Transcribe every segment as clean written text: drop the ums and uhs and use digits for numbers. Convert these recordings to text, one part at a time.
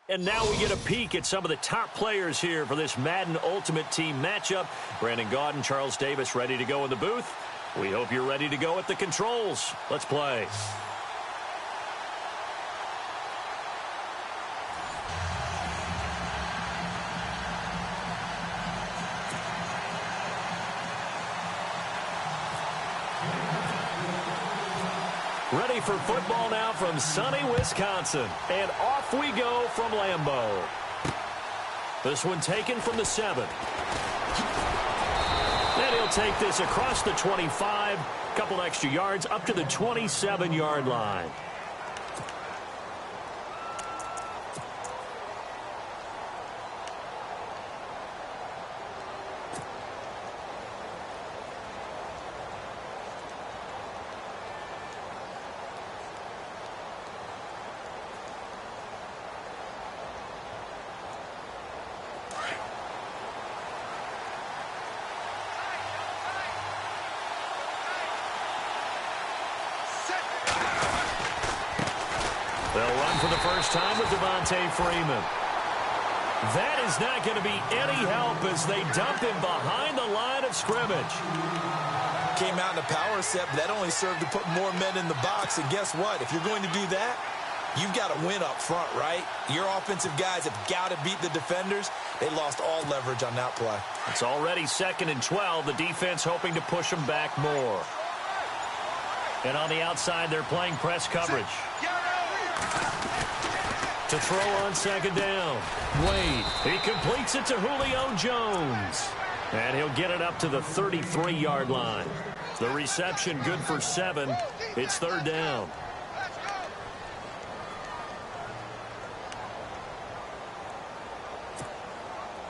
And now we get a peek at some of the top players here for this Madden Ultimate Team matchup. Brandon Gaudin, Charles Davis ready to go in the booth. We hope you're ready to go at the controls. Let's play. Ready for football now from sunny Wisconsin. And off we go from Lambeau. This one taken from the 7. And he'll take this across the 25. Couple extra yards up to the 27-yard line. They'll run for the first time with Devontae Freeman. That is not going to be any help as they dump him behind the line of scrimmage. Came out in a power set, but that only served to put more men in the box. And guess what? If you're going to do that, you've got to win up front, right? Your offensive guys have got to beat the defenders. They lost all leverage on that play. It's already 2nd and 12. The defense hoping to push them back more. And on the outside, they're playing press coverage. To throw on 2nd down. Wade. He completes it to Julio Jones. And he'll get it up to the 33-yard line. The reception good for 7. It's 3rd down.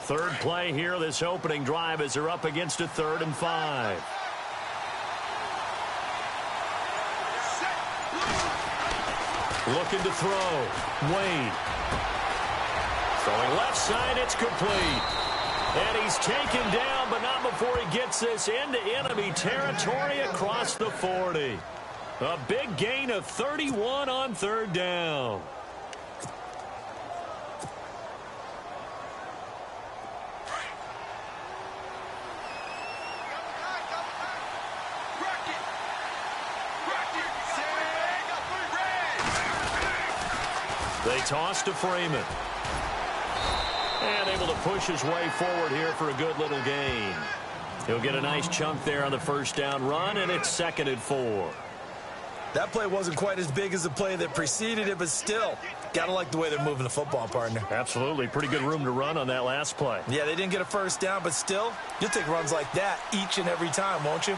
Third play here, this opening drive as they're up against a 3rd and 5. Looking to throw. Wade. Throwing left side, it's complete. And he's taken down, but not before he gets this into enemy territory across the 40. A big gain of 31 on 3rd down. They toss to Freeman. And able to push his way forward here for a good little gain. He'll get a nice chunk there on the 1st down run, and it's 2nd and 4. That play wasn't quite as big as the play that preceded it, but still, got to like the way they're moving the football, partner. Absolutely. Pretty good room to run on that last play. Yeah, they didn't get a 1st down, but still, you'll take runs like that each and every time, won't you?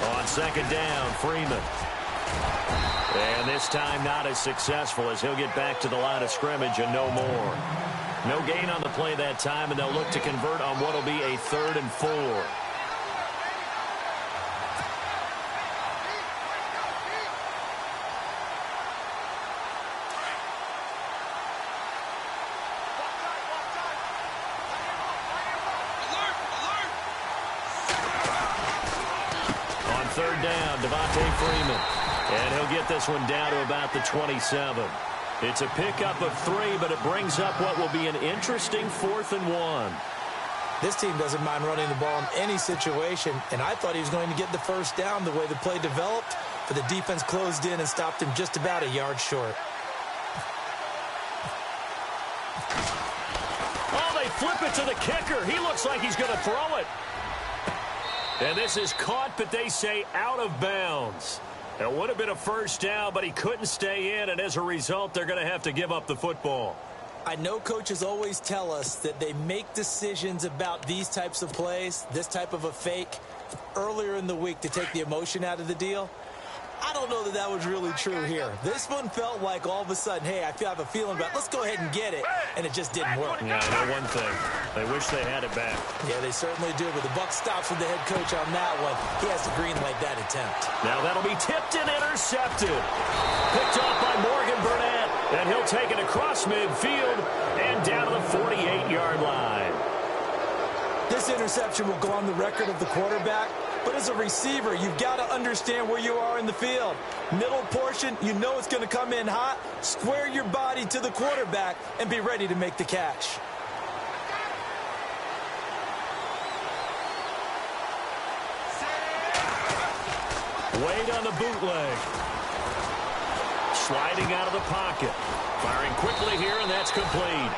On 2nd down, Freeman. And this time not as successful as he'll get back to the line of scrimmage and no more. No gain on the play that time, and they'll look to convert on what will be a 3rd and 4. On 3rd down, Devontae Freeman. And he'll get this one down to about the 27. It's a pickup of 3, but it brings up what will be an interesting 4th and 1. This team doesn't mind running the ball in any situation, and I thought he was going to get the 1st down the way the play developed, but the defense closed in and stopped him just about a yard short. Oh, they flip it to the kicker. He looks like he's going to throw it. And this is caught, but they say out of bounds. It would have been a 1st down, but he couldn't stay in, and as a result, they're going to have to give up the football. I know coaches always tell us that they make decisions about these types of plays, this type of a fake, earlier in the week to take the emotion out of the deal. I don't know that that was really true here. This one felt like all of a sudden, hey, I have a feeling about let's go ahead and get it, and it just didn't work. Yeah, I know one thing. They wish they had it back. Yeah, they certainly do, but the buck stops with the head coach on that one. He has to green light that attempt. Now that'll be tipped and intercepted. Picked off by Morgan Burnett, and he'll take it across midfield and down to the 48-yard line. This interception will go on the record of the quarterback But as a receiver, you've got to understand where you are in the field. Middle portion, you know it's going to come in hot. Square your body to the quarterback and be ready to make the catch. Wade on the bootleg. Sliding out of the pocket. Firing quickly here, and that's complete.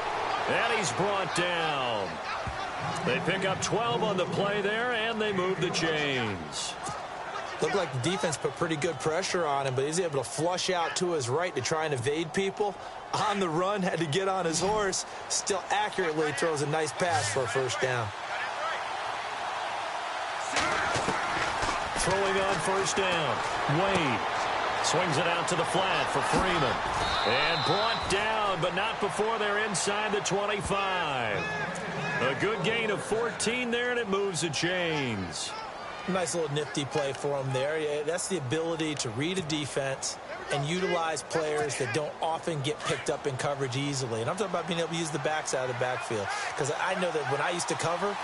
And he's brought down. They pick up 12 on the play there, and they move the chains. Looked like the defense put pretty good pressure on him, but he's able to flush out to his right to try and evade people. On the run, had to get on his horse. Still accurately throws a nice pass for a first down. Throwing on first down. Wade swings it out to the flat for Freeman. And brought down, but not before they're inside the 25. A good gain of 14 there, and it moves the chains. Nice little nifty play for him there. Yeah, that's the ability to read a defense and utilize players that don't often get picked up in coverage easily. And I'm talking about being able to use the backside of the backfield. Because I know that when I used to cover,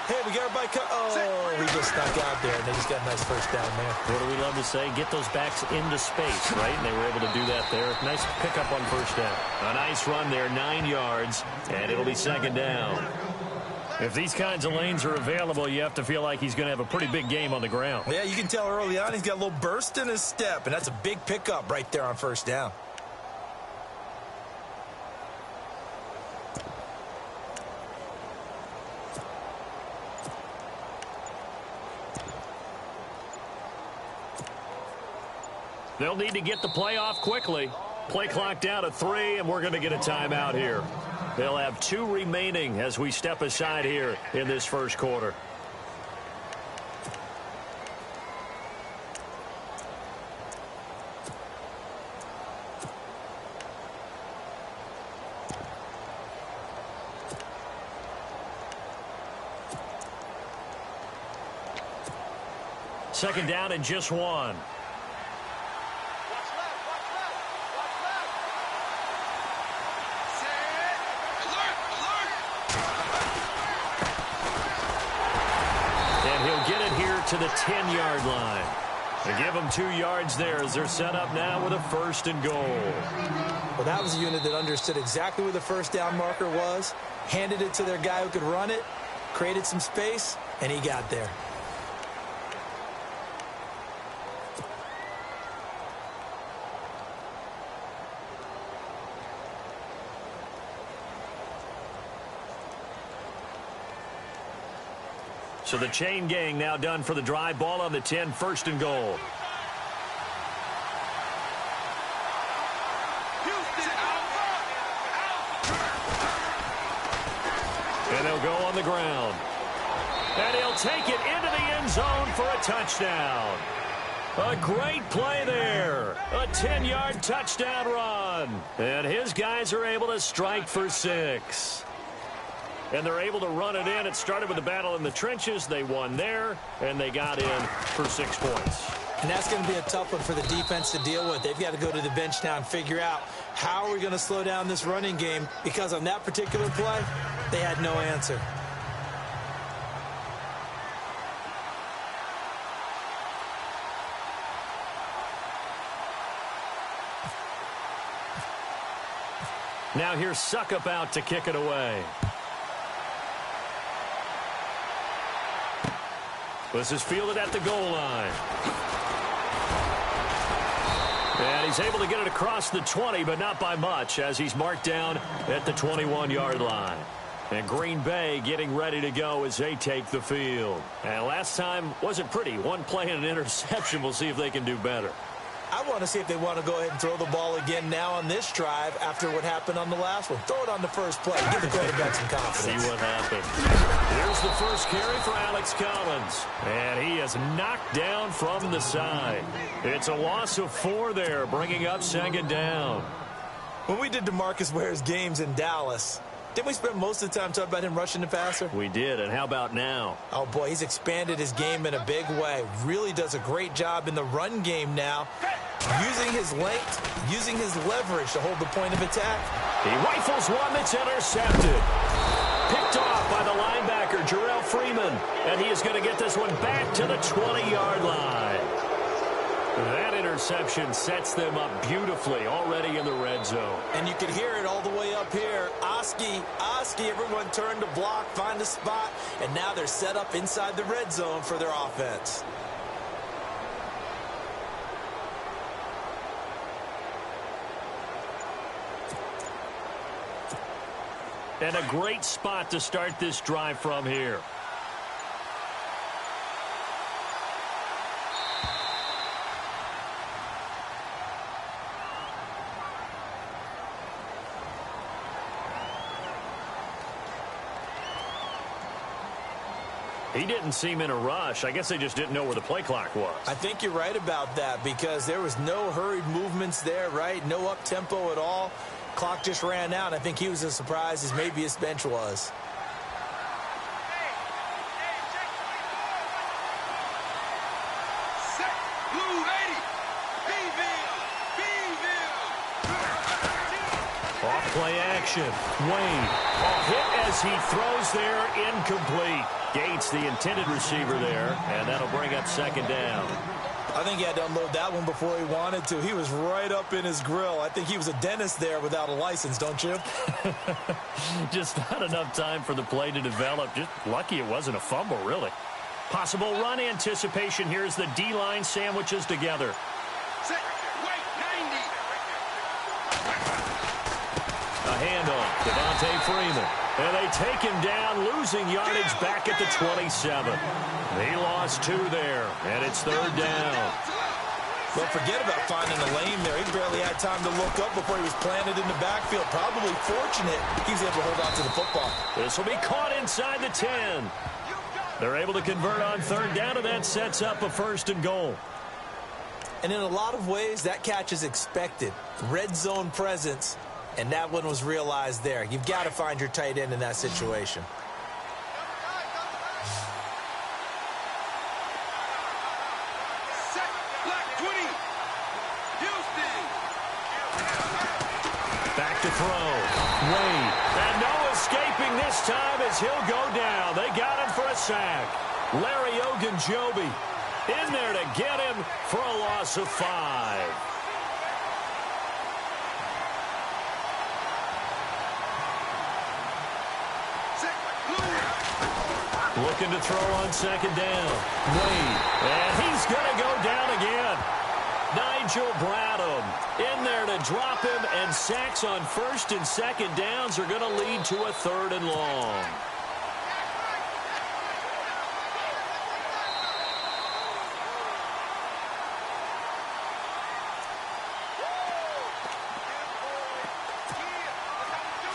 hey, we got everybody oh, we just snuck out there, and they just got a nice first down there. What do we love to say? Get those backs into space, right? And they were able to do that there. Nice pickup on first down. A nice run there, 9 yards, and it'll be second down. If these kinds of lanes are available, you have to feel like he's going to have a pretty big game on the ground. Yeah, you can tell early on he's got a little burst in his step, and that's a big pickup right there on first down. They'll need to get the play off quickly. Play clock down to 3, and we're going to get a timeout here. They'll have 2 remaining as we step aside here in this first quarter. Second down and just 1. To the 10-yard line. They give them 2 yards there as they're set up now with a first and goal. Well, that was a unit that understood exactly where the first down marker was, handed it to their guy who could run it, created some space, and he got there. So the chain gang now done for the drive. Ball on the 10, first and goal. And they'll go on the ground. And he'll take it into the end zone for a touchdown. A great play there. A 10-yard touchdown run. And his guys are able to strike for 6. And they're able to run it in. It started with a battle in the trenches. They won there, and they got in for 6 points. And that's going to be a tough one for the defense to deal with. They've got to go to the bench now and figure out how are we going to slow down this running game, because on that particular play, they had no answer. Now here's Suckup out to kick it away. This is fielded at the goal line. And he's able to get it across the 20, but not by much, as he's marked down at the 21-yard line. And Green Bay getting ready to go as they take the field. And last time wasn't pretty. One play and an interception. We'll see if they can do better. I want to see if they want to go ahead and throw the ball again now on this drive after what happened on the last one. Throw it on the first play. Give the quarterback some confidence. See what happens. Here's the first carry for Alex Collins. And he is knocked down from the side. It's a loss of 4 there, bringing up second down. When we did DeMarcus Ware's games in Dallas, didn't we spend most of the time talking about him rushing the passer? We did, and how about now? Oh, boy, he's expanded his game in a big way. Really does a great job in the run game now, using his length, using his leverage to hold the point of attack. He rifles one that's intercepted. Picked off by by the linebacker, Jarrell Freeman. And he is going to get this one back to the 20-yard line. That interception sets them up beautifully already in the red zone. And you can hear it all the way up here. Oski, everyone turned to block, find a spot, and now they're set up inside the red zone for their offense. And a great spot to start this drive from here. He didn't seem in a rush. I guess they just didn't know where the play clock was. I think you're right about that because there was no hurried movements there, right? No up-tempo at all. Clock just ran out. I think he was as surprised as maybe his bench was. Off play action. Wade. A hit as he throws there, incomplete. Gates, the intended receiver there, and that'll bring up second down. I think he had to unload that one before he wanted to. He was right up in his grill. I think he was a dentist there without a license, don't you? Just not enough time for the play to develop. Just lucky it wasn't a fumble, really. Possible run anticipation. Here's the D-line sandwiches together. A handoff. Devontae Freeman. And they take him down, losing yardage back at the 27. He lost 2 there, and it's third down. Don't forget about finding a lane there. He barely had time to look up before he was planted in the backfield. Probably fortunate he was able to hold on to the football. This will be caught inside the 10. They're able to convert on third down, and that sets up a 1st and goal. And in a lot of ways, that catch is expected. Red zone presence. And that one was realized there. You've got to find your tight end in that situation. Back to throw. Wade. And no escaping this time as he'll go down. They got him for a sack. Larry Ogunjobi in there to get him for a loss of 5. Looking to throw on second down. Wade. And he's going to go down again. Nigel Bradham in there to drop him, and sacks on 1st and 2nd downs are going to lead to a 3rd and long.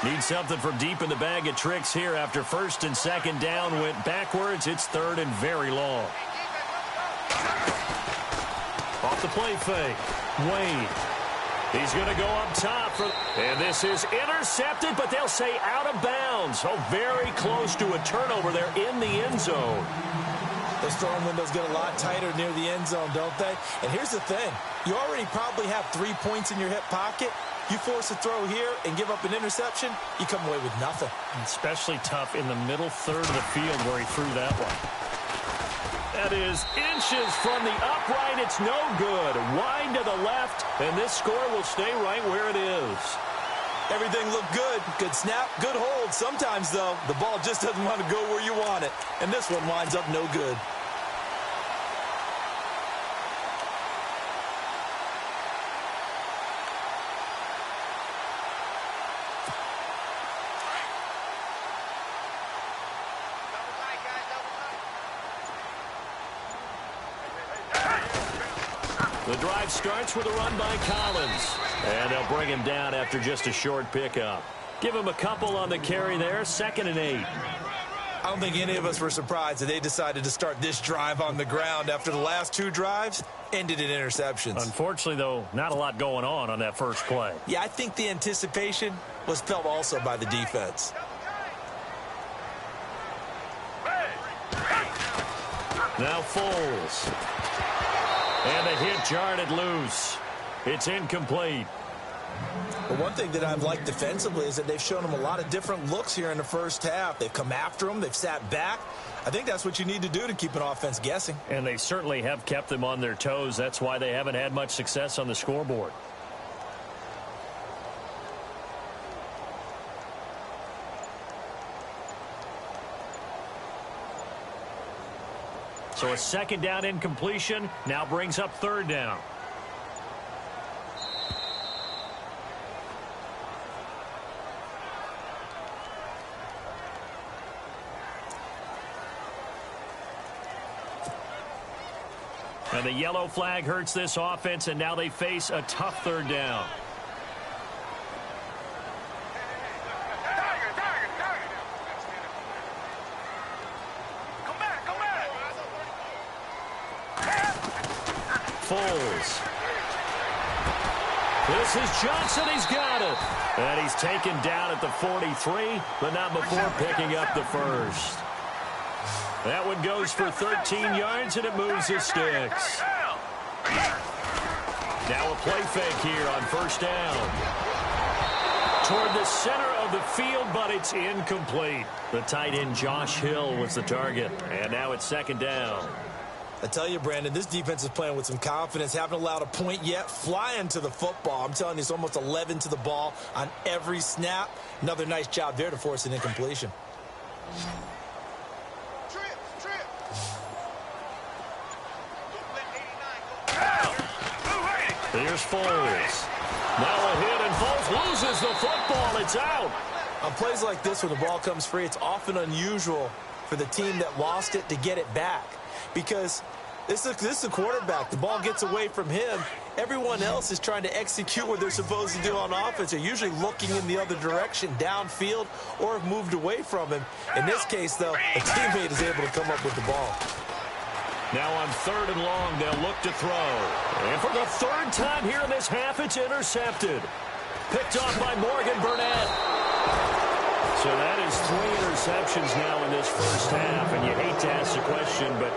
Need something from deep in the bag of tricks here after 1st and 2nd down went backwards. It's 3rd and very long. Off the play fake. Wade. He's going to go up top. And this is intercepted, but they'll say out of bounds. So very close to a turnover there in the end zone. Those throwing windows get a lot tighter near the end zone, don't they? And here's the thing. You already probably have 3 points in your hip pocket. You force a throw here and give up an interception, you come away with nothing. Especially tough in the middle third of the field where he threw that one. That is inches from the upright. It's no good. Wide to the left, and this score will stay right where it is. Everything looked good. Good snap, good hold. Sometimes, though, the ball just doesn't want to go where you want it. And this one winds up no good. The drive starts with a run by Collins. And they'll bring him down after just a short pickup. Give him a couple on the carry there, 2nd and 8. I don't think any of us were surprised that they decided to start this drive on the ground after the last 2 drives ended in interceptions. Unfortunately, though, not a lot going on that first play. Yeah, I think the anticipation was felt also by the defense. Now Foles. And the hit jarred it loose. It's incomplete. But one thing that I've liked defensively is that they've shown him a lot of different looks here in the first half. They've come after him. They've sat back. I think that's what you need to do to keep an offense guessing. And they certainly have kept them on their toes. That's why they haven't had much success on the scoreboard. So a second down incompletion now brings up third down. And the yellow flag hurts this offense, and now they face a tough third down. Foles. This is Johnson. He's got it. And he's taken down at the 43, but not before picking up the first. That one goes for 13 yards, and it moves the sticks. Now a play fake here on first down. Toward the center of the field, but it's incomplete. The tight end Josh Hill was the target, and now it's second down. I tell you, Brandon, this defense is playing with some confidence. Haven't allowed a point yet. Flying to the football. I'm telling you, it's almost 11 to the ball on every snap. Another nice job there to force an incompletion. Here's Foles. Now a hit, and Foles loses the football. It's out. On plays like this where the ball comes free, it's often unusual for the team that lost it to get it back. Because this is a quarterback. The ball gets away from him. Everyone else is trying to execute what they're supposed to do on offense. They're usually looking in the other direction, downfield, or have moved away from him. In this case, though, a teammate is able to come up with the ball. Now on third and long, they'll look to throw. And for the third time here in this half, it's intercepted. Picked off by Morgan Burnett. So that is 3 interceptions now in this first half. And you hate to ask the question, but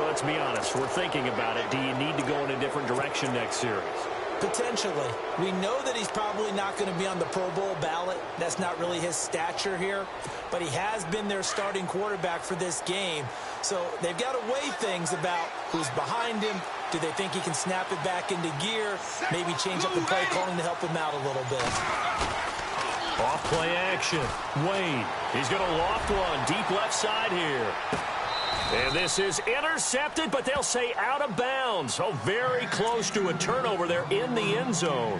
let's be honest. We're thinking about it. Do you need to go in a different direction next series? Potentially. We know that he's probably not going to be on the Pro Bowl ballot. That's not really his stature here. But he has been their starting quarterback for this game. So they've got to weigh things about who's behind him. Do they think he can snap it back into gear? Maybe change up the play calling to help him out a little bit. Off play action. Wade. He's going to loft one deep left side here. And this is intercepted, but they'll say out of bounds. So very close to a turnover there in the end zone.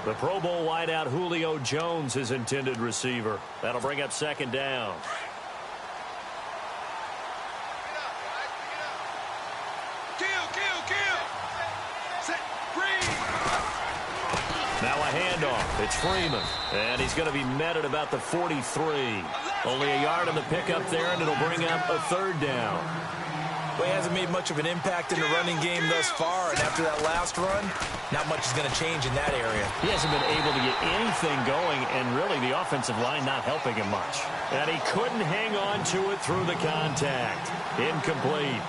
The Pro Bowl wideout Julio Jones, his intended receiver. That'll bring up second down. Now a handoff. It's Freeman. And he's going to be met at about the 43. Only a yard on the pickup there, and it'll bring up a third down. Well, he hasn't made much of an impact in the running game thus far, and after that last run, not much is going to change in that area. He hasn't been able to get anything going, and really the offensive line not helping him much. And he couldn't hang on to it through the contact. Incomplete.